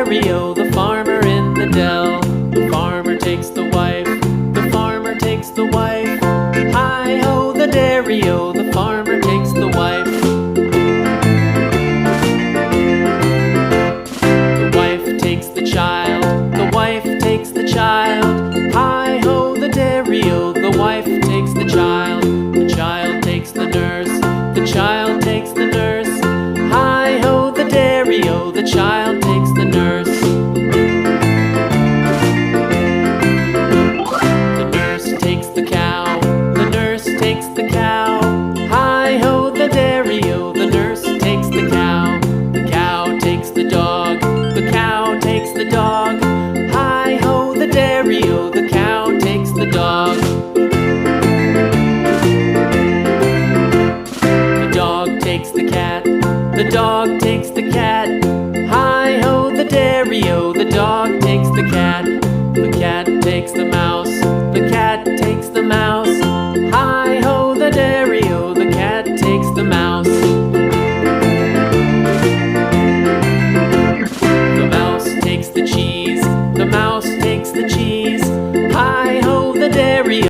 dairy-o, the farmer in the dell. The farmer takes the wife, the farmer takes the wife. Hi-ho, the dairy-o, the farmer takes the wife. The wife takes the child, the wife takes the child. Hi-ho, the dairy-o, the wife takes the child. The child takes the nurse, the child takes the nurse. Hi-ho, the dairy-o, the child takes the nurse. The nurse takes the cow, the nurse takes the cow. Hi-ho, the dairy-o, the nurse takes the cow. The cow takes the dog, the cow takes the dog. Hi-ho, the dairy-o, the cow takes the dog. The dog takes the cat, the dog takes the cat. Hi-ho, the dairy-o, the dog takes the cat. The cat takes the mouse, the cat takes the mouse. Hi-ho, the dairy-o, the cat takes the mouse. The mouse takes the cheese,